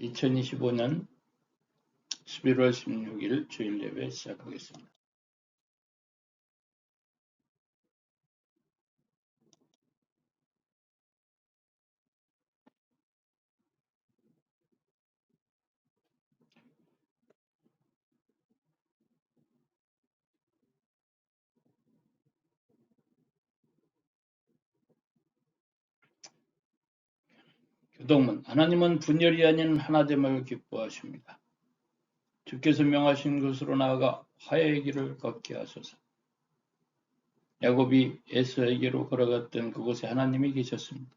2025년 11월 16일 주일 예배 시작하겠습니다. 교동문. 하나님은 분열이 아닌 하나됨을 기뻐하십니다. 주께서 명하신 곳으로 나아가 화해의 길을 걷게 하소서. 야곱이 에서에게로 걸어갔던 그곳에 하나님이 계셨습니다.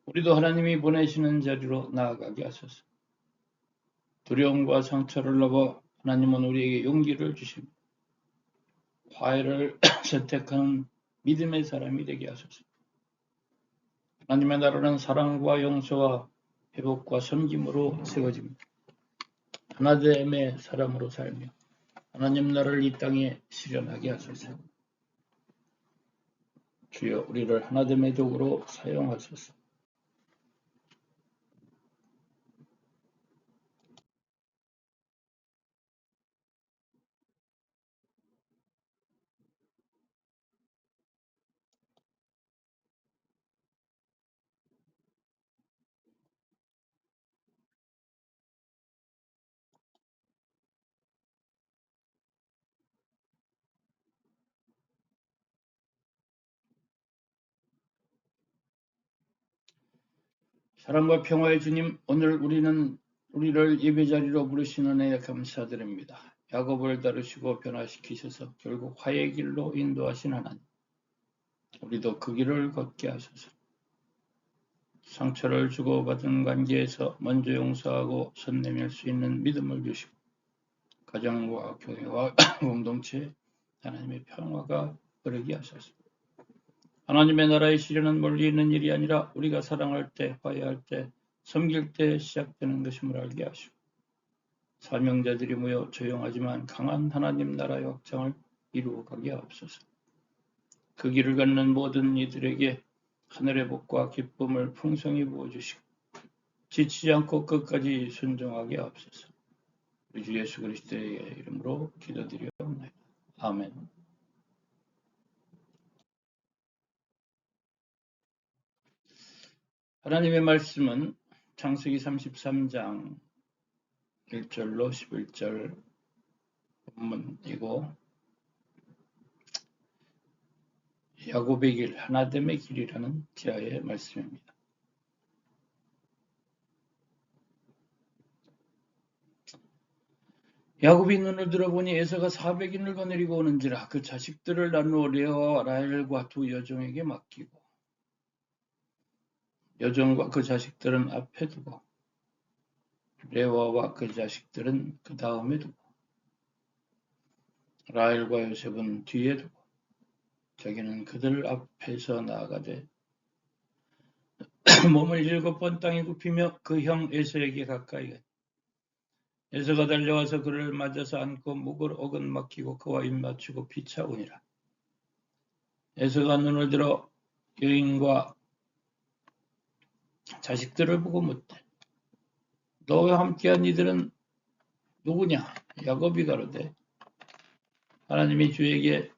우리도 하나님이 보내시는 자리로 나아가게 하소서. 두려움과 상처를 넘어 하나님은 우리에게 용기를 주십니다. 화해를 선택하는 믿음의 사람이 되게 하소서. 하나님의 나라는 사랑과 용서와 회복과 섬김으로 세워집니다. 하나됨의 사람으로 살며 하나님 나라를 이 땅에 실현하게 하소서. 주여, 우리를 하나됨의 도구로 사용하소서. 사랑과 평화의 주님, 오늘 우리를 예배자리로 부르시는 애 감사드립니다. 야곱을 다루시고 변화시키셔서 결국 화해의 길로 인도하신 하나님, 우리도 그 길을 걷게 하소서. 상처를 주고받은 관계에서 먼저 용서하고 손 내밀 수 있는 믿음을 주시고 가정과 교회와 공동체에 하나님의 평화가 흐르게 하소서. 하나님의 나라의 실현은 멀리 있는 일이 아니라 우리가 사랑할 때, 화해할 때, 섬길 때 시작되는 것임을 알게 하시고 사명자들이 모여 조용하지만 강한 하나님 나라의 확장을 이루어가게 하옵소서. 그 길을 걷는 모든 이들에게 하늘의 복과 기쁨을 풍성히 부어주시고 지치지 않고 끝까지 순종하게 하옵소서. 우리 주 예수 그리스도의 이름으로 기도드리옵나이다. 아멘. 하나님의 말씀은 창세기 33장 1절로 11절 본문이고 야곱의 길, 하나됨의 길이라는 제아의 말씀입니다. 야곱이 눈을 들어보니 에서가 400인을 거느리고 오는지라 그 자식들을 나누어 레아와 라헬과 두 여종에게 맡기고 여종과 그 자식들은 앞에 두고 레아와 그 자식들은 그 다음에 두고 라헬과 요셉은 뒤에 두고 자기는 그들 앞에서 나아가되 몸을 7번 땅에 굽히며 그 형 에서에게 가까이 갔다. 에서가 달려와서 그를 맞아서 안고 목을 어긋 막히고 그와 입 맞추고 피차오니라. 에서가 눈을 들어 여인과 자식들을 보고 묻되 너와 함께한 이들은 누구냐? 야곱이 가로되 하나님이 주의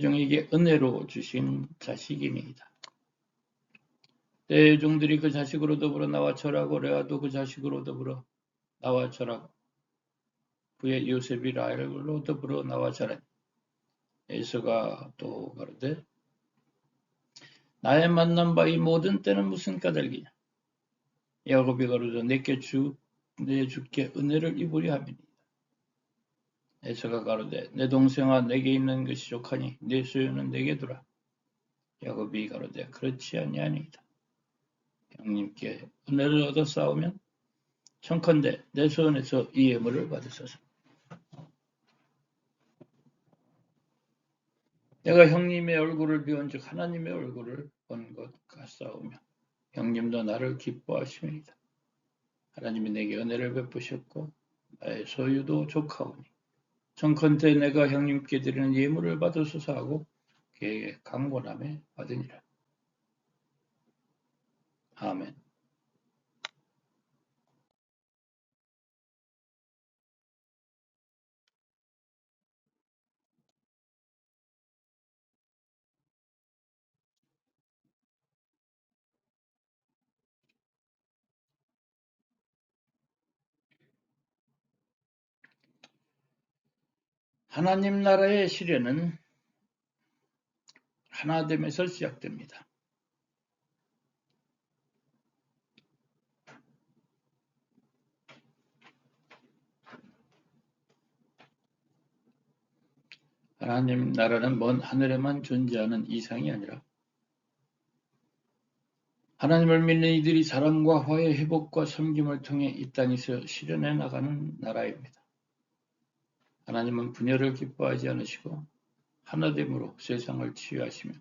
종에게 은혜로 주신 자식이니이다. 때의 종들이 그 자식으로 더불어 나와 절하고 레아도 그 자식으로 더불어 나와 절하고 그의 요셉이 라헬로 더불어 나와 절하니 에서가 또 가로되 나의 만난 바 이 모든 때는 무슨 까닭이냐? 야곱이 가로되 내 주께 은혜를 입으려 함이니이다. 에서가 가로되 내 동생아 내게 있는 것이 족하니 내 소유는 내게 두라. 야곱이 가로되 그렇지 아니하니이다. 형님께 은혜를 얻어 싸우면 청컨대 내 손에서 이 예물을 받으소서. 내가 형님의 얼굴을 비운즉 하나님의 얼굴을 본 것 같사오며 형님도 나를 기뻐하심이니이다. 하나님이 내게 은혜를 베푸셨고 나의 소유도 족하오니 청컨대 내가 형님께 드리는 예물을 받으소서 하고 그에게 강권함에 받으니라. 아멘. 하나님 나라의 시련은 하나됨에서 시작됩니다. 하나님 나라는 먼 하늘에만 존재하는 이상이 아니라 하나님을 믿는 이들이 사랑과 화해, 회복과 섬김을 통해 이 땅에서 실현해 나가는 나라입니다. 하나님은 분열을 기뻐하지 않으시고 하나됨으로 세상을 치유하시며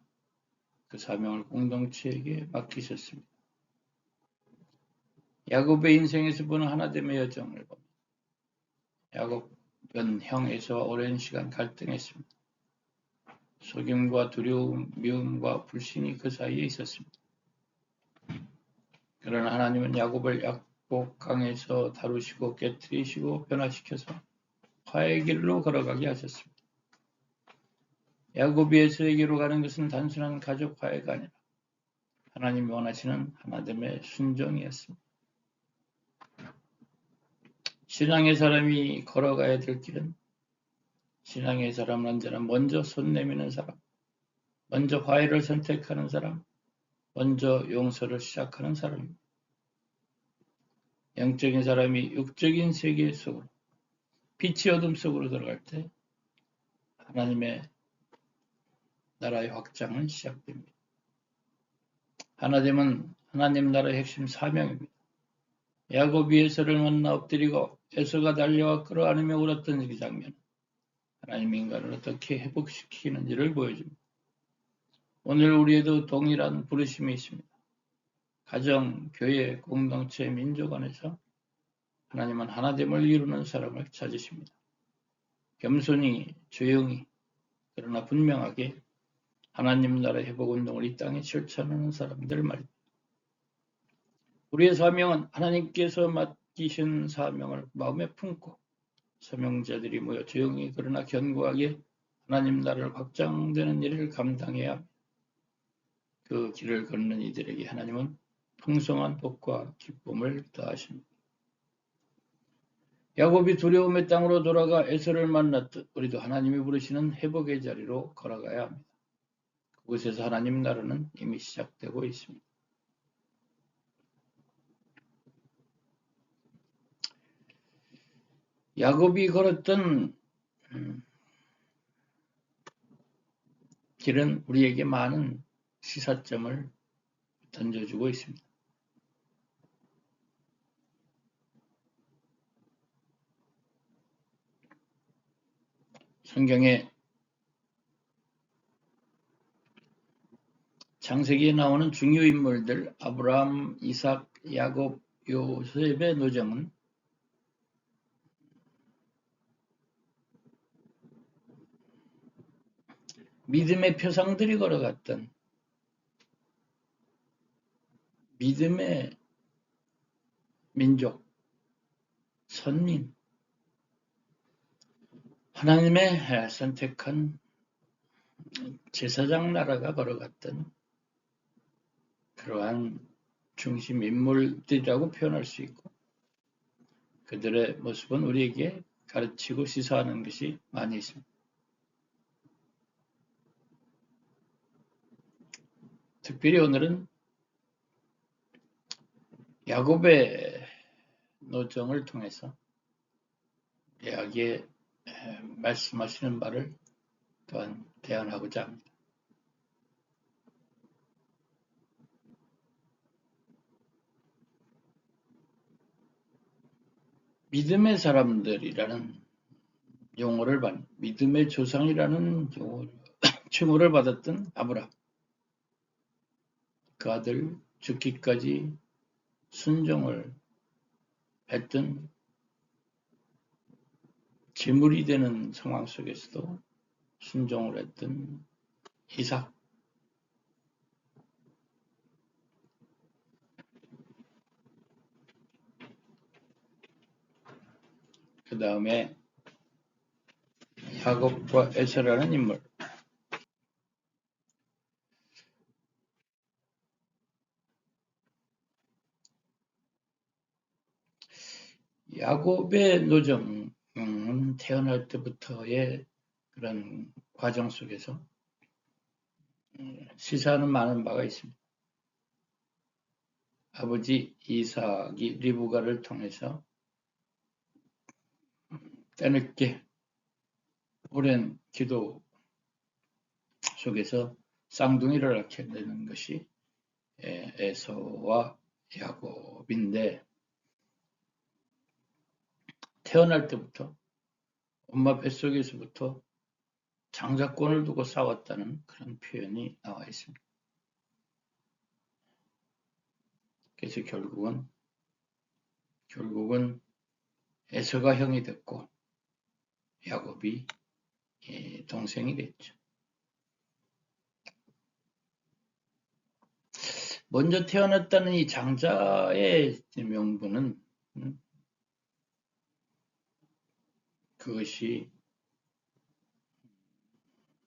그 사명을 공동체에게 맡기셨습니다. 야곱의 인생에서 보는 하나됨의 여정을 보면 야곱은 형 에서와 오랜 시간 갈등했습니다. 속임과 두려움, 미움과 불신이 그 사이에 있었습니다. 그러나 하나님은 야곱을 약복강에서 다루시고 깨뜨리시고 변화시켜서 화해의 길로 걸어가게 하셨습니다. 야곱이 에서에게로 가는 것은 단순한 가족 화해가 아니라 하나님이 원하시는 하나됨의 순종이었습니다. 신앙의 사람이 걸어가야 될 길은 신앙의 사람은 언제나 먼저 손 내미는 사람, 먼저 화해를 선택하는 사람, 먼저 용서를 시작하는 사람입니다. 영적인 사람이 육적인 세계 속으로 빛의 어둠 속으로 들어갈 때 하나님의 나라의 확장은 시작됩니다. 하나됨은 하나님 나라의 핵심 사명입니다. 야곱이 에서를 만나 엎드리고 에서가 달려와 끌어안으며 울었던 그 장면, 하나님이 인간을 어떻게 회복시키는지를 보여줍니다. 오늘 우리에도 동일한 부르심이 있습니다. 가정, 교회, 공동체, 민족 안에서 하나님은 하나됨을 이루는 사람을 찾으십니다. 겸손히, 조용히, 그러나 분명하게 하나님 나라의 회복운동을 이 땅에 실천하는 사람들 말입니다. 우리의 사명은 하나님께서 맡기신 사명을 마음에 품고 사명자들이 모여 조용히 그러나 견고하게 하나님 나라를 확장되는 일을 감당해야 합니다. 그 길을 걷는 이들에게 하나님은 풍성한 복과 기쁨을 더하십니다. 야곱이 두려움의 땅으로 돌아가 에서를 만났듯 우리도 하나님이 부르시는 회복의 자리로 걸어가야 합니다. 그곳에서 하나님 나라는 이미 시작되고 있습니다. 야곱이 걸었던 길은 우리에게 많은 시사점을 던져주고 있습니다. 성경에 창세기에 나오는 중요 인물들 아브라함, 이삭, 야곱, 요셉의 노정은 믿음의 표상들이 걸어갔던 믿음의 민족, 선민, 하나님의 선택한 제사장 나라가 걸어갔던 그러한 중심 인물들이라고 표현할 수 있고 그들의 모습은 우리에게 가르치고 시사하는 것이 많이 있습니다. 특별히 오늘은 야곱의 노정을 통해서 대학에 말씀하시는 바를 또한 대안하고자 합니다. 믿음의 사람들이라는 용어를 믿음의 조상이라는 칭호를 받았던 아브라함, 그 아들 죽기까지 순종을 했던 제물이 되는 상황 속에서도 순종을 했던 이삭, 그 다음에 야곱과 에서라는 인물. 야곱의 노정은 태어날 때부터의 그런 과정 속에서 시사하는 많은 바가 있습니다. 아버지 이삭이 리브가를 통해서 때늦게 오랜 기도 속에서 쌍둥이를 낳게 되는 것이 에서와 야곱인데, 태어날 때부터 엄마 뱃속에서부터 장자권을 두고 싸웠다는 그런 표현이 나와 있습니다. 그래서 결국은 에서가 형이 됐고 야곱이 동생이 됐죠. 먼저 태어났다는 이 장자의 명분은 그것이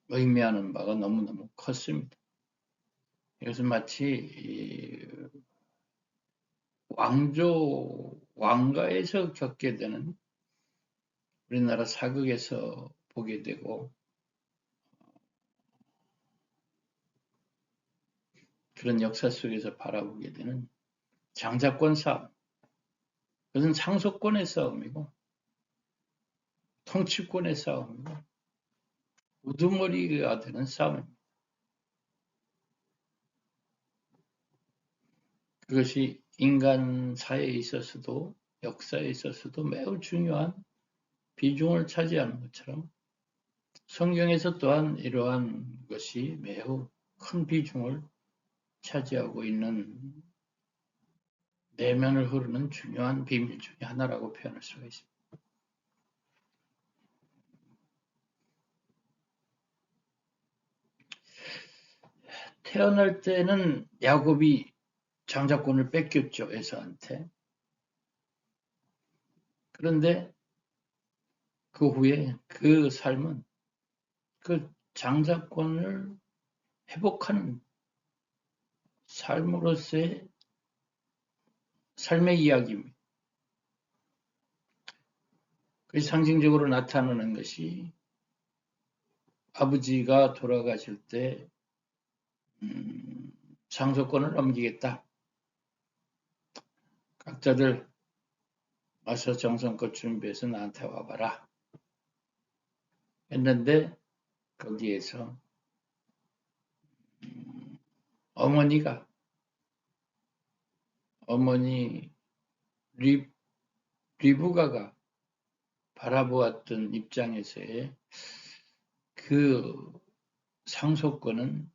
의미하는 바가 너무너무 컸습니다. 이것은 마치 왕가에서 겪게 되는, 우리나라 사극에서 보게 되고 그런 역사 속에서 바라보게 되는 장자권 싸움. 그것은 상속권의 싸움이고 통치권의 싸움이고 우두머리가 되는 싸움입니다. 그것이 인간사에 있어서도 역사에 있어서도 매우 중요한 비중을 차지하는 것처럼 성경에서 또한 이러한 것이 매우 큰 비중을 차지하고 있는, 내면을 흐르는 중요한 비밀 중에 하나라고 표현할 수가 있습니다. 태어날 때는 야곱이 장자권을 뺏겼죠, 에서한테. 그런데 그 후에 그 삶은 그 장자권을 회복하는 삶으로서의 삶의 이야기입니다. 그 상징적으로 나타나는 것이 아버지가 돌아가실 때 상속권을 넘기겠다. 각자들 와서 정성껏 준비해서 나한테 와봐라. 했는데 거기에서 어머니 리브가가 바라보았던 입장에서의 그 상속권은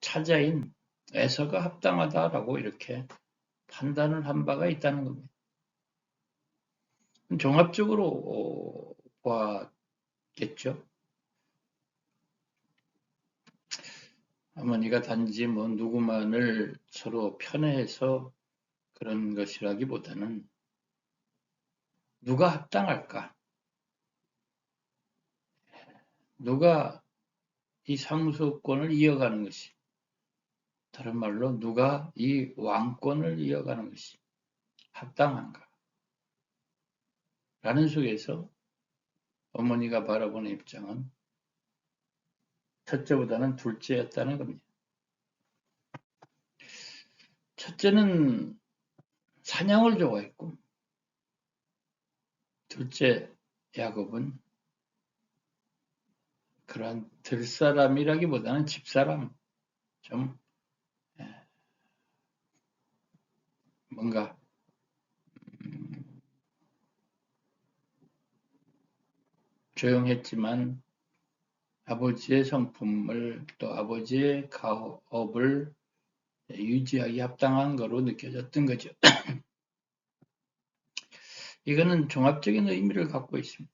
차자인 에서가 합당하다라고 이렇게 판단을 한 바가 있다는 겁니다. 종합적으로 보았겠죠. 어머니가 단지 누구만을 서로 편애해서 그런 것이라기보다는 누가 합당할까? 누가 이 상속권을 이어가는 것이, 다른 말로 누가 이 왕권을 이어가는 것이 합당한가? 라는 속에서 어머니가 바라보는 입장은 첫째보다는 둘째였다는 겁니다. 첫째는 사냥을 좋아했고, 둘째 야곱은 그런 들사람이라기보다는 집사람, 좀 뭔가 조용했지만 아버지의 성품을, 또 아버지의 가업을 유지하기 합당한 거로 느껴졌던 거죠. 이거는 종합적인 의미를 갖고 있습니다.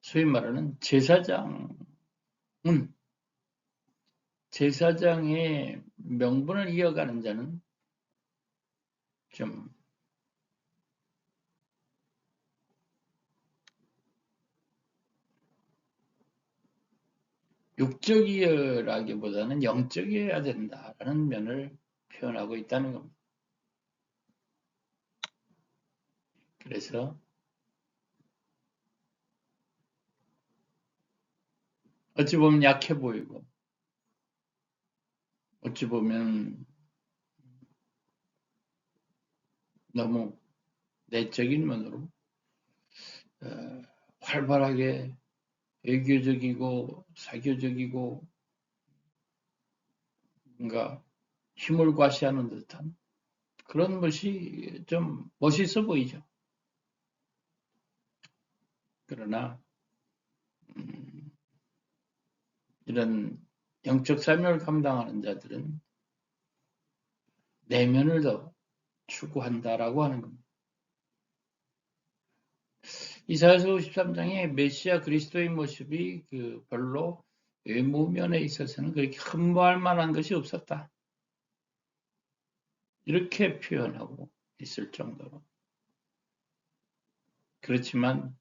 소위 말하는 제사장의 명분을 이어가는 자는 좀 육적이라기보다는 영적이어야 된다라는 면을 표현하고 있다는 겁니다. 그래서 어찌 보면 약해 보이고 어찌 보면 너무 내적인 면으로 활발하게 외교적이고 사교적이고 뭔가 힘을 과시하는 듯한 그런 것이 좀 멋있어 보이죠. 그러나 이런 영적 사명을 감당하는 자들은 내면을 더 추구한다라고 하는 겁니다. 이사야서 53장에 메시아 그리스도의 모습이 별로 외모면에 있어서는 그렇게 흠모할 만한 것이 없었다. 이렇게 표현하고 있을 정도로. 그렇지만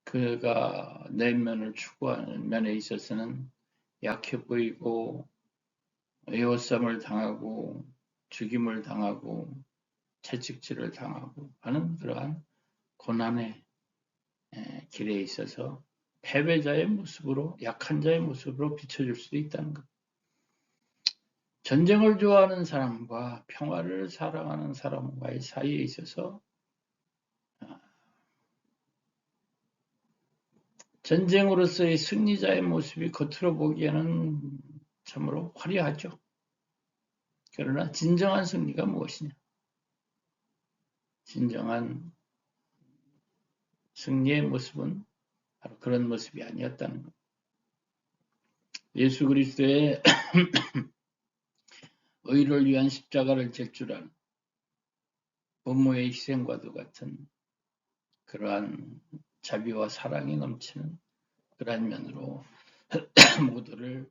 그가 내면을 추구하는 면에 있어서는 약해 보이고 에워쌈을 당하고 죽임을 당하고 채찍질을 당하고 하는 그러한 고난의 길에 있어서 패배자의 모습으로 약한 자의 모습으로 비춰질 수도 있다는 것. 전쟁을 좋아하는 사람과 평화를 사랑하는 사람과의 사이에 있어서 전쟁으로서의 승리자의 모습이 겉으로 보기에는 참으로 화려하죠. 그러나 진정한 승리가 무엇이냐? 진정한 승리의 모습은 바로 그런 모습이 아니었다는 것. 예수 그리스도의 의를 위한 십자가를 질주하는 부모의 희생과도 같은 그러한 자비와 사랑이 넘치는 그러한 면으로 모두를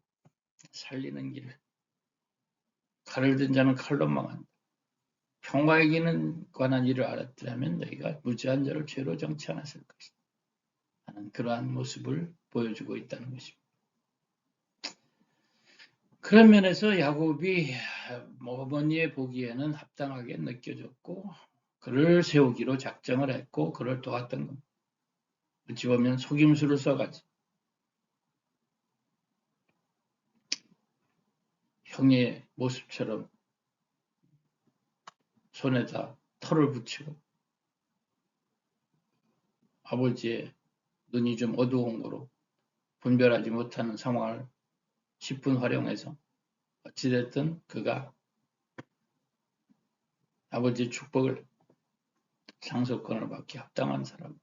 살리는 길. 칼을 든 자는 칼로 망한다. 평화에 관한 일을 알았더라면 너희가 무죄한 자를 죄로 정치 않았을 것이다. 하는 그러한 모습을 보여주고 있다는 것입니다. 그런 면에서 야곱이 어머니의 보기에는 합당하게 느껴졌고 그를 세우기로 작정을 했고 그를 도왔던 겁니다. 어찌 보면 속임수를 써가지고 형의 모습처럼 손에다 털을 붙이고 아버지의 눈이 좀 어두운 거로 분별하지 못하는 상황을 10분 활용해서 어찌됐든 그가 아버지의 축복을 상속권을 받기 합당한 사람.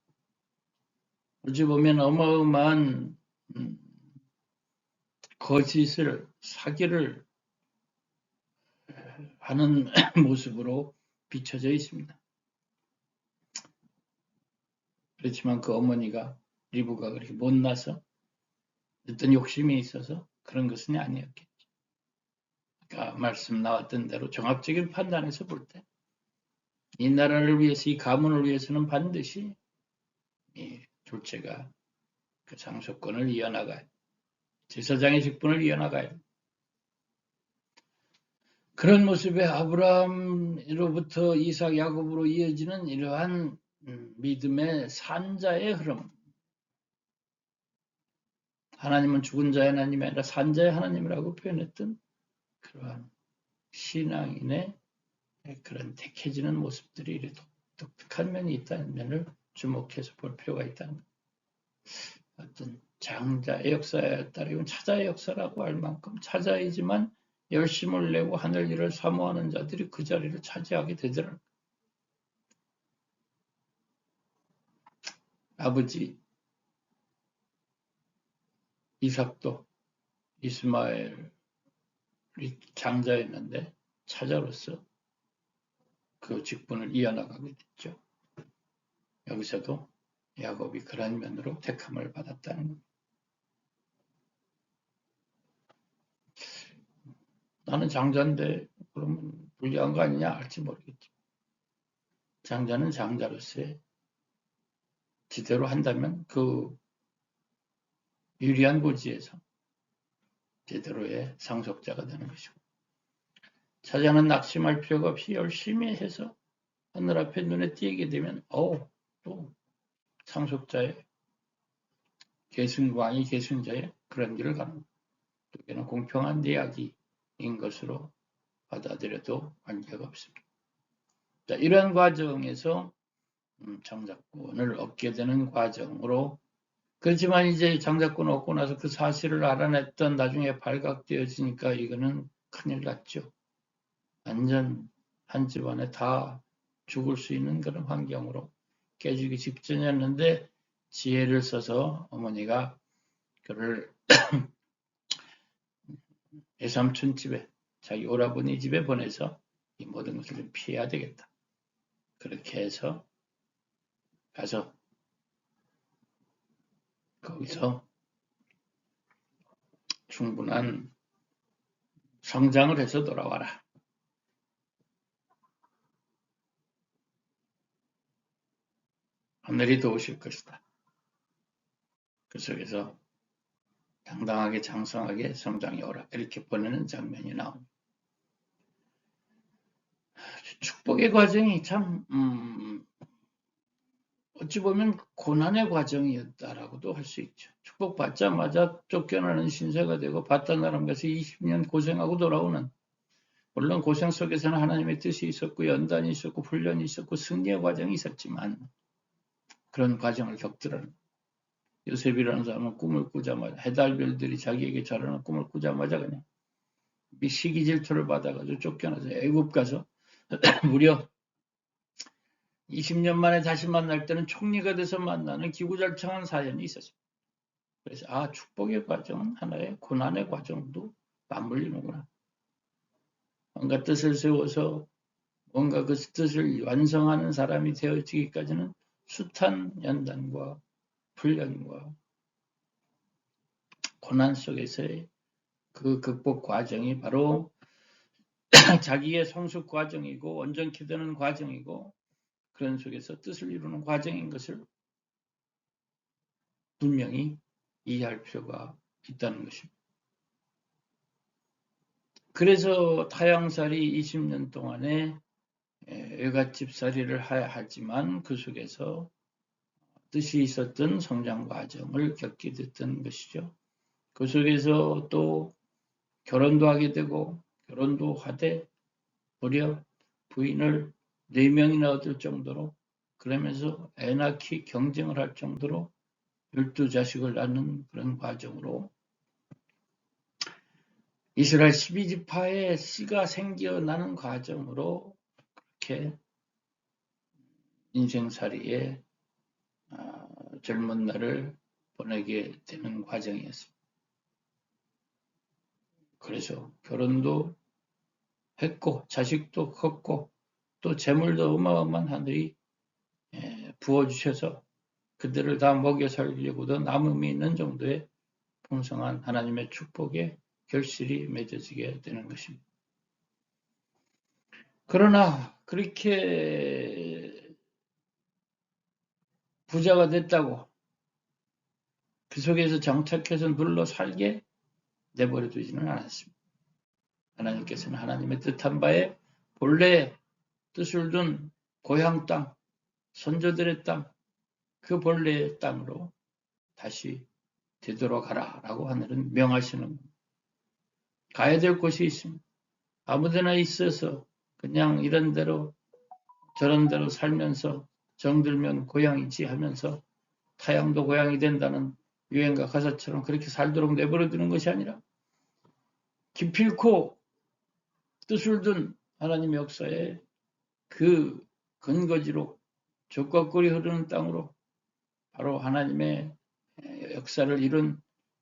어찌 보면 어마어마한 거짓을 사기를 하는 모습으로 비춰져 있습니다. 그렇지만 그 어머니가 리브가 그렇게 못나서 어떤 욕심이 있어서 그런 것은 아니었겠죠. 그러니까 말씀 나왔던 대로 종합적인 판단에서 볼 때 이 나라를 위해서 이 가문을 위해서는 반드시 이 둘째가 그 상속권을 이어나가야 제사장의 직분을 이어나가야 그런 모습의 아브라함으로부터 이삭 야곱으로 이어지는 이러한 믿음의 산자의 흐름. 하나님은 죽은 자의 하나님이 아니라 산자의 하나님이라고 표현했던 그러한 신앙인의 그런 택해지는 모습들이 이렇게 독특한 면이 있다는 면을 주목해서 볼 필요가 있다는 것. 어떤 장자의 역사였다라면 차자의 역사라고 할 만큼 차자이지만 열심을 내고 하늘 일을 사모하는 자들이 그 자리를 차지하게 되더라고요. 아버지 이삭도 이스마엘이 장자였는데 차자로서 그 직분을 이어나가게 됐죠. 여기서도 야곱이 그런 면으로 택함을 받았다는 겁니다. 나는 장자인데 그러면 불리한 거 아니냐 할지 모르겠죠. 장자는 장자로서의 지대로 한다면 그 유리한 고지에서 제대로의 상속자가 되는 것이고, 차자는 낙심할 필요가 없이 열심히 해서 하늘 앞에 눈에 띄게 되면 또 상속자의 왕이 계승자의 그런 길을 가는 거예요. 그게는 공평한 이야기인 것으로 받아들여도 관계가 없습니다. 자, 이러한 과정에서 장자권을 얻게 되는 과정으로, 그렇지만 이제 장자권을 얻고 나서 그 사실을 알아냈던 나중에 발각되어지니까 이거는 큰일 났죠. 완전 한 집안에 다 죽을 수 있는 그런 환경으로 깨지기 직전이었는데, 지혜를 써서 어머니가 그를 외삼촌 집에, 자기 오라버니 집에 보내서 이 모든 것을 좀 피해야 되겠다. 그렇게 해서 가서 거기서 충분한 성장을 해서 돌아와라. 하늘이 도우실 것이다. 그 속에서 당당하게 장성하게 성장해 오라. 이렇게 보내는 장면이 나옵니다. 축복의 과정이 참 어찌 보면 고난의 과정이었다라고도 할 수 있죠. 축복받자마자 쫓겨나는 신세가 되고 받던 나라에 가서 20년 고생하고 돌아오는, 물론 고생 속에서는 하나님의 뜻이 있었고 연단이 있었고 훈련이 있었고 승리의 과정이 있었지만, 그런 과정을 겪더라는 요셉이라는 사람은 꿈을 꾸자마자, 해달별들이 자기에게 잘하는 꿈을 꾸자마자 그냥 시기 질투를 받아가지고 쫓겨나서 애굽 가서 무려 20년 만에 다시 만날 때는 총리가 돼서 만나는 기구절창한 사연이 있었습니다. 그래서 축복의 과정은 하나의 고난의 과정도 맞물리는구나. 뭔가 뜻을 세워서 뭔가 그 뜻을 완성하는 사람이 되어지기까지는 숱한 연단과 훈련과 고난 속에서의 그 극복 과정이 바로 자기의 성숙 과정이고 온전케 되는 과정이고, 그런 속에서 뜻을 이루는 과정인 것을 분명히 이해할 필요가 있다는 것입니다. 그래서 타향살이 20년 동안에 외갓집살이를 해야 하지만 그 속에서 뜻이 있었던 성장 과정을 겪게 됐던 것이죠. 그 속에서 또 결혼도 하게 되고, 결혼도 하되 무려 부인을 4명이나 얻을 정도로, 그러면서 애 낳기 경쟁을 할 정도로 12자식을 낳는 그런 과정으로 이스라엘 12지파의 씨가 생겨나는 과정으로 그렇게 인생살이에 젊은 날을 보내게 되는 과정이었습니다. 그래서 결혼도 했고 자식도 컸고 또 재물도 어마어마한 하늘이 부어주셔서 그들을 다 먹여 살리고도 남음이 있는 정도의 풍성한 하나님의 축복의 결실이 맺어지게 되는 것입니다. 그러나 그렇게 부자가 됐다고 그 속에서 정착해서 눌러 살게 내버려 두지는 않았습니다. 하나님께서는 하나님의 뜻한 바에 본래 뜻을 둔 고향 땅, 선조들의 땅, 그 본래의 땅으로 다시 되돌아가라 라고 하늘은 명하시는 겁니다. 가야 될 곳이 있습니다. 아무데나 있어서 그냥 이런 대로 저런 대로 살면서 정들면 고향이지 하면서 타향도 고향이 된다는 유행가 가사처럼 그렇게 살도록 내버려두는 것이 아니라 기필코 뜻을 둔 하나님의 역사에 그 근거지로 적과꿀이 흐르는 땅으로 바로 하나님의 역사를 이룬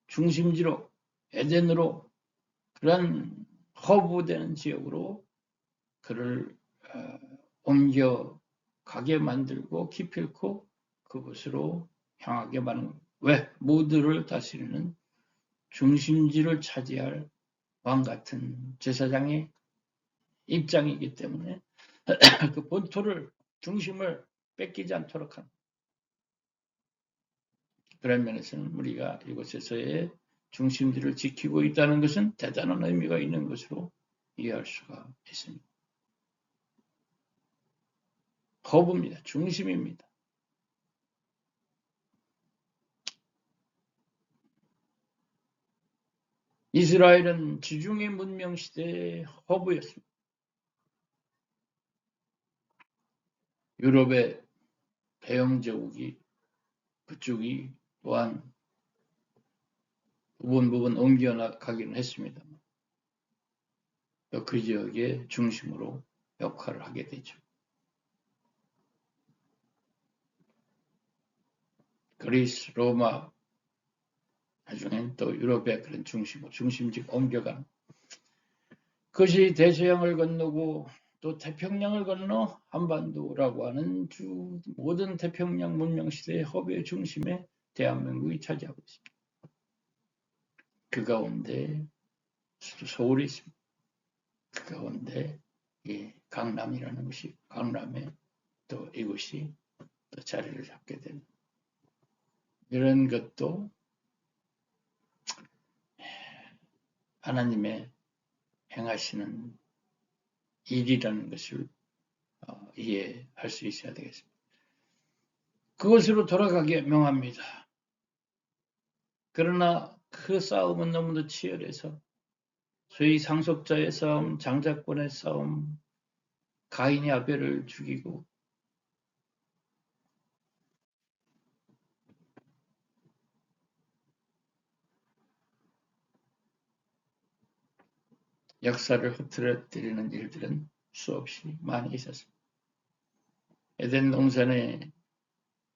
중심지로 에덴으로 그런 허브되는 지역으로 그를 옮겨가게 만들고 기필코 그곳으로 향하게 만든 겁니다. 왜? 모두를 다스리는 중심지를 차지할 왕같은 제사장의 입장이기 때문에 그 본토를 중심을 뺏기지 않도록 하는 그런 면에서는 우리가 이곳에서의 중심지를 지키고 있다는 것은 대단한 의미가 있는 것으로 이해할 수가 있습니다. 허브입니다. 중심입니다. 이스라엘은 지중해 문명 시대의 허브였습니다. 유럽의 대영 제국이 그쪽이 또한 부분 옮겨가기는 했습니다. 그 지역의 중심으로 역할을 하게 되죠. 그리스, 로마, 나중엔 또 유럽의 그런 중심지가 옮겨간 그것이 대서양을 건너고 또 태평양을 건너 한반도라고 하는 모든 태평양 문명 시대의 허브의 중심에 대한민국이 차지하고 있습니다. 그 가운데 서울이 있습니다. 그 가운데 강남이라는 것이 강남에 또 이곳이 또 자리를 잡게 되는 이런 것도 하나님의 행하시는 일이라는 것을 이해할 수 있어야 되겠습니다. 그것으로 돌아가게 명합니다. 그러나 그 싸움은 너무도 치열해서 소위 상속자의 싸움, 장자권의 싸움, 가인이 아벨을 죽이고 역사를 흐트러뜨리는 일들은 수없이 많이 있었습니다. 에덴 동산에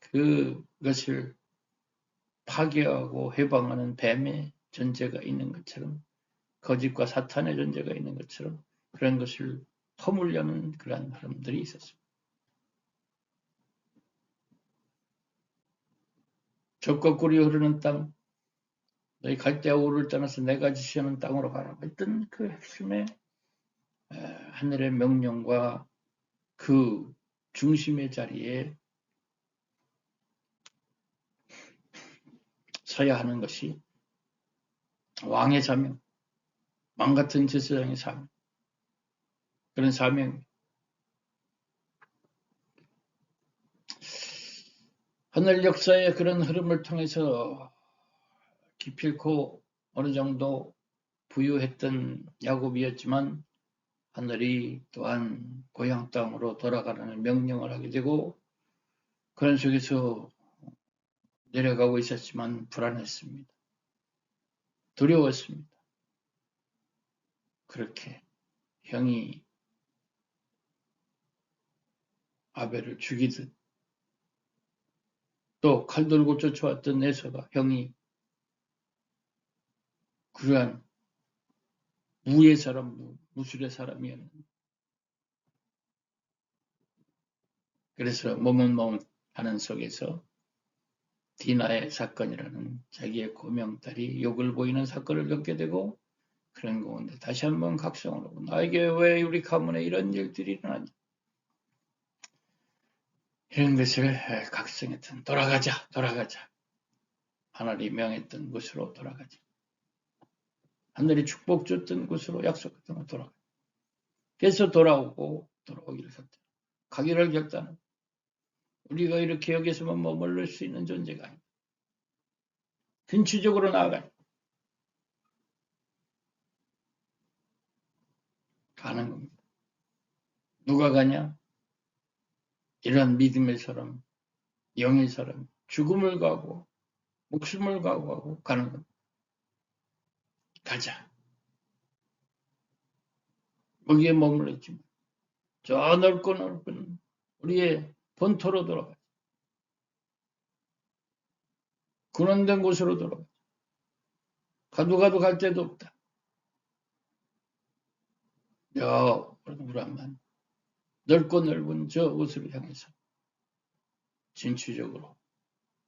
그것을 파괴하고 해방하는 뱀의 존재가 있는 것처럼 거짓과 사탄의 존재가 있는 것처럼 그런 것을 허물려는 그러한 흐름들이 있었습니다. 젖과 꿀이 흐르는 땅, 너희 갈대아 우를 떠나서 내가 지시하는 땅으로 가라. 했던 그 핵심의 하늘의 명령과 그 중심의 자리에 서야 하는 것이 왕의 사명, 왕 같은 제사장의 사명, 그런 사명. 하늘 역사의 그런 흐름을 통해서 기필코 어느 정도 부유했던 야곱이었지만 하늘이 또한 고향 땅으로 돌아가라는 명령을 하게 되고 그런 속에서 내려가고 있었지만 불안했습니다. 두려웠습니다. 그렇게 형이 아벨을 죽이듯 또 칼 들고 쫓아왔던 에서가 형이 그러한 무의 사람, 무술의 사람이었는데 그래서 머뭇머뭇 하는 속에서 디나의 사건이라는 자기의 고명딸이 욕을 보이는 사건을 겪게 되고 그런 가운데 다시 한번 각성을 하고 나에게 왜 우리 가문에 이런 일들이 일어나냐 이런 것을 각성했던 돌아가자 하늘이 명했던 곳으로 돌아가자 하늘이 축복 줬던 곳으로 약속했던 곳으로 돌아가자 그래서 돌아오기를 가기를 결단한 우리가 이렇게 여기서만 머물러 수 있는 존재가 아니다. 근치적으로 나아가는 가는 겁니다. 누가 가냐? 이런 믿음의 사람, 영의 사람, 죽음을 각오하고 목숨을 각오하고 가는 겁니다. 가자. 거기에 머물렀지만 저 넓고 넓은 우리의 본토로 돌아가자. 군원된 곳으로 돌아가자. 가도 갈 데도 없다. 저 불안만 넓고 넓은 저 곳으로 향해서 진취적으로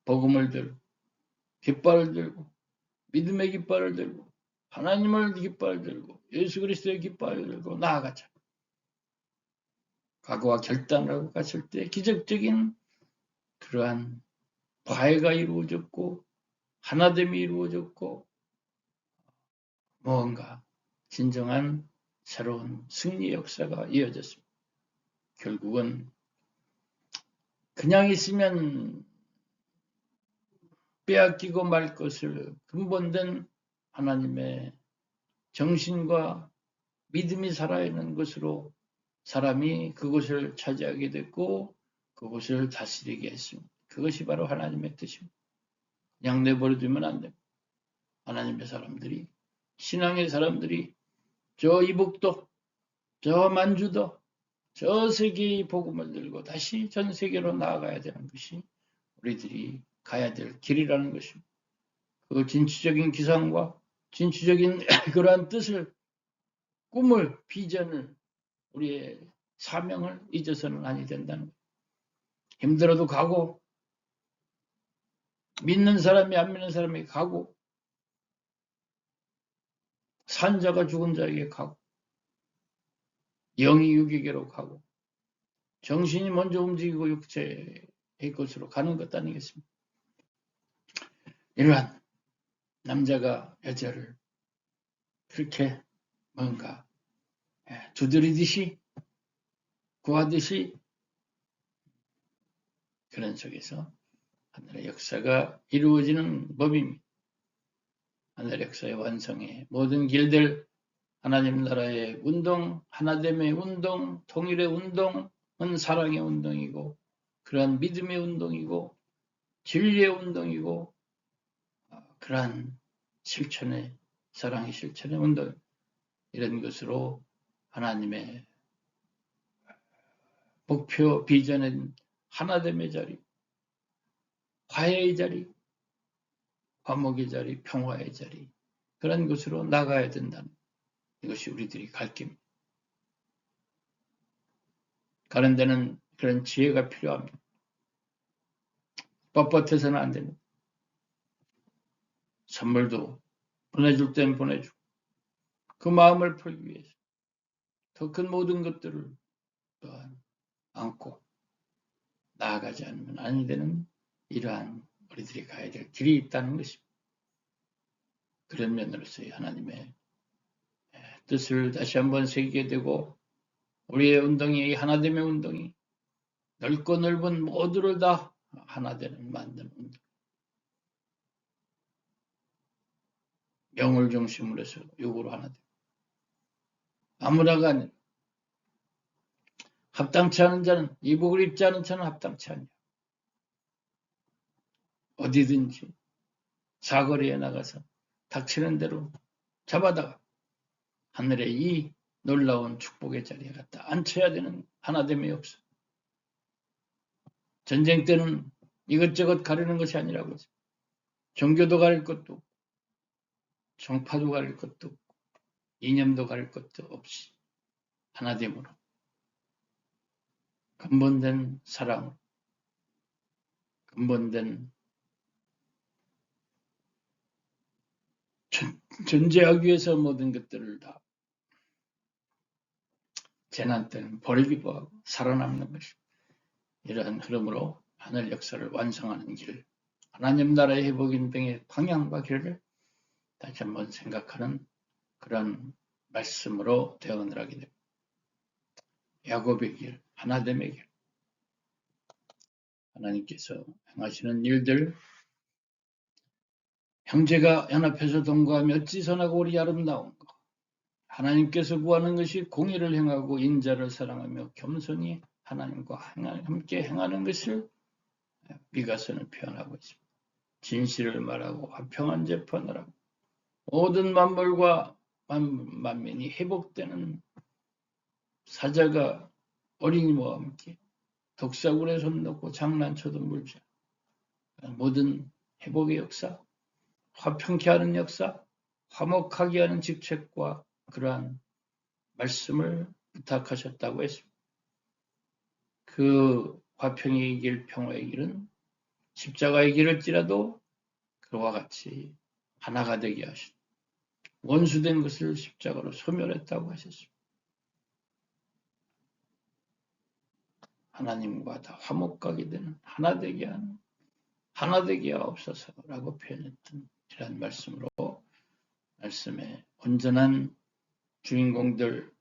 복음을 들고 깃발을 들고 믿음의 깃발을 들고 하나님을 깃발 들고 예수 그리스도의 깃발을 들고 나아가자. 각오와 결단을 하고 갔을 때 기적적인 그러한 화해가 이루어졌고 하나됨이 이루어졌고 뭔가 진정한 새로운 승리 역사가 이어졌습니다. 결국은 그냥 있으면 빼앗기고 말 것을 근본된 하나님의 정신과 믿음이 살아있는 것으로 사람이 그곳을 차지하게 됐고 그곳을 다스리게 했습니다. 그것이 바로 하나님의 뜻입니다. 그냥 내버려두면 안 됩니다. 하나님의 사람들이, 신앙의 사람들이 저 이북도, 저 만주도, 저 세계의 복음을 들고 다시 전 세계로 나아가야 되는 것이 우리들이 가야 될 길이라는 것입니다. 그 진취적인 기상과 진취적인 그러한 뜻을, 꿈을, 비전을, 우리의 사명을 잊어서는 아니 된다는 거예요. 힘들어도 가고, 믿는 사람이 안 믿는 사람이 가고, 산 자가 죽은 자에게 가고, 영이 육에게로 가고, 정신이 먼저 움직이고 육체의 것으로 가는 것 아니겠습니까? 이러한 남자가 여자를 그렇게 뭔가 두드리듯이 구하듯이 그런 속에서 하늘의 역사가 이루어지는 법입니다. 하늘의 역사의 완성의 모든 길들, 하나님 나라의 운동, 하나됨의 운동, 통일의 운동은 사랑의 운동이고 그러한 믿음의 운동이고 진리의 운동이고 그러한 실천의 사랑의 실천의 운동, 이런 것으로 하나님의 목표 비전은 하나됨의 자리, 화해의 자리, 화목의 자리, 평화의 자리, 그런 것으로 나가야 된다는 이것이 우리들이 갈 길입니다. 가는 데는 그런 지혜가 필요합니다. 뻣뻣해서는 안 됩니다. 선물도 보내줄 땐 보내주고 그 마음을 풀기 위해서 더 큰 모든 것들을 또한 안고 나아가지 않으면 아니 되는 이러한 우리들이 가야 될 길이 있다는 것입니다. 그런 면으로서의 하나님의 뜻을 다시 한번 새기게 되고 우리의 운동이 하나됨의 운동이 넓고 넓은 모두를 다 하나 되는 만드는 운동. 영을 중심으로 해서 육으로 하나 되고 아무나가 아니라 합당치 않은 자는 이복을 입지 않은 자는 합당치 않냐. 어디든지 사거리에 나가서 닥치는 대로 잡아다가 하늘의 이 놀라운 축복의 자리에 갖다 앉혀야 되는 하나됨의 역사. 전쟁 때는 이것저것 가리는 것이 아니라고 하죠. 종교도 가릴 것도 없고 정파도 가릴 것도 없고 이념도 가릴 것도 없이 하나됨으로 근본된 사랑으로 근본된 존재하기 위해서 모든 것들을 다 재난 때는 버리기도 하고 살아남는 것입니다. 이러한 흐름으로 하늘 역사를 완성하는 길, 하나님 나라의 회복인 등의 방향과 길을 다시 한번 생각하는 그런 말씀으로 대언을 하게 됩니다. 야곱의 길, 하나됨의 길, 하나님께서 행하시는 일들, 형제가 연합해서 동거하며 어찌 선하고 옳이 아름다운 것, 하나님께서 구하는 것이 공의를 행하고 인자를 사랑하며 겸손히 하나님과 함께 행하는 것을 미가서는 표현하고 있습니다. 진실을 말하고 화평한 재판을 하고 모든 만물과 만민이 회복되는 사자가 어린이와 함께 독사굴에 손 놓고 장난쳐도 물지 않는 모든 회복의 역사, 화평케 하는 역사, 화목하게 하는 직책과 그러한 말씀을 부탁하셨다고 했습니다. 그 화평의 길, 평화의 길은 십자가의 길을지라도 그와 같이 하나가 되게 하신 원수된 것을 십자가로 소멸했다고 하셨습니다. 하나님과 다 화목하게 되는 하나되게 하는 하나되게 하옵소서라고 표현했던 이런 말씀으로 말씀의 온전한 주인공들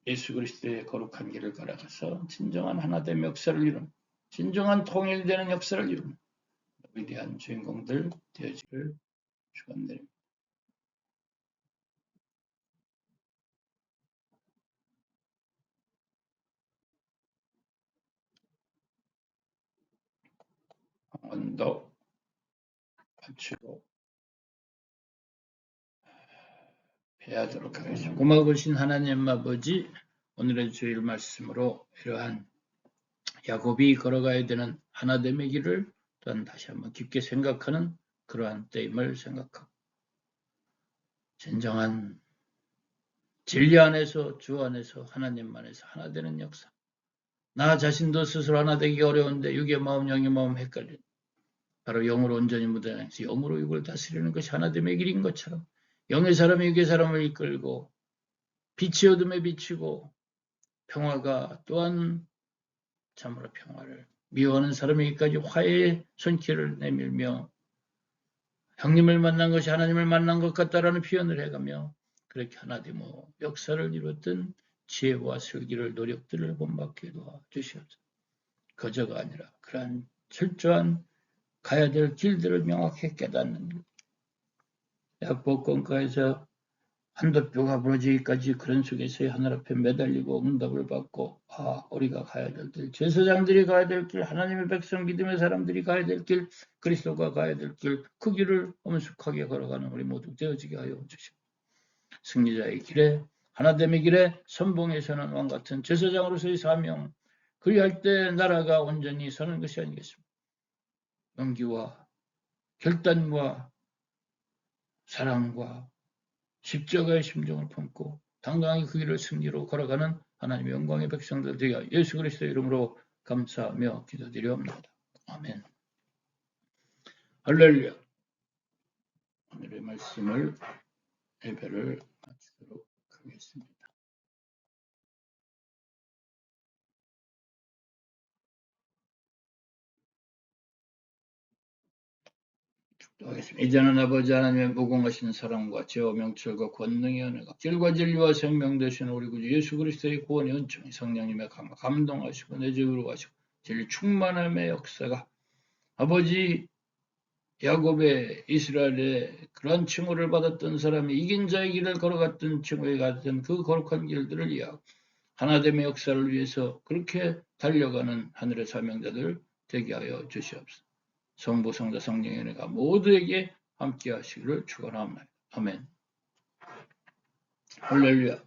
예수 그리스도의 거룩한 길을 걸어가서 진정한 하나됨의 역사를 이루는 진정한 통일되는 역사를 이루는 위대한 주인공들 되어지기를 축원드립니다. 언도 바치고 배하도록 하겠습니다. 고마우신 하나님 아버지, 오늘의 주일 말씀으로 이러한 야곱이 걸어가야 되는 하나됨의 길을 또한 다시 한번 깊게 생각하는 그러한 때임을 생각하고 진정한 진리 안에서 주 안에서 하나님 안에서 하나 되는 역사. 나 자신도 스스로 하나 되기 어려운데 육의 마음 영의 마음 헷갈리는 바로 영으로 온전히 묻어나서 영으로 육을 다스리는 것이 하나됨의 길인 것처럼 영의 사람이 육의 사람을 이끌고 빛이 어둠에 비치고 평화가 또한 참으로 평화를 미워하는 사람에게까지 화해의 손길을 내밀며 형님을 만난 것이 하나님을 만난 것 같다라는 표현을 해가며 그렇게 하나되며 역사를 이뤘던 지혜와 슬기를 노력들을 본받게 도와주시옵소서. 거저가 아니라 그러한 철저한 가야 될 길들을 명확히 깨닫는 것. 약복권가에서 한도뼈가 부러지기까지 그런 속에서 하늘 앞에 매달리고 응답을 받고 우리가 가야 될 길, 제사장들이 가야 될 길, 하나님의 백성 믿음의 사람들이 가야 될 길, 그리스도가 가야 될 길, 그 길을 엄숙하게 걸어가는 우리 모두 되어지게 하여 주시옵소서. 승리자의 길에 하나됨의 길에 선봉에서는 왕같은 제사장으로서의 사명, 그리할 때 나라가 온전히 서는 것이 아니겠습니까? 용기와 결단과 사랑과 십자가의 심정을 품고 당당히 그 길을 승리로 걸어가는 하나님의 영광의 백성들 되게 예수 그리스도의 이름으로 감사하며 기도드리옵나이다. 아멘. 할렐루야. 오늘의 말씀을 예배를 마치도록 하겠습니다. 기도하겠습니다. 이제는 아버지 하나님의 무공하신 사랑과 죄와 명철과 권능의 은혜가 길과 진리와 생명 되시는 우리 구주 예수 그리스도의 구원의 은총이 성령님의 감동하시고 내적으로 하시고 진리 충만함의 역사가 아버지 야곱의 이스라엘의 그런 칭호를 받았던 사람이 이긴 자의 길을 걸어갔던 칭호에 갔던 그 거룩한 길들을 이해하고 하나됨의 역사를 위해서 그렇게 달려가는 하늘의 사명자들 되게 하여 주시옵소서. 성부 성자 성령의 은혜가 모두에게 함께 하시기를 축원합니다. 아멘. 할렐루야.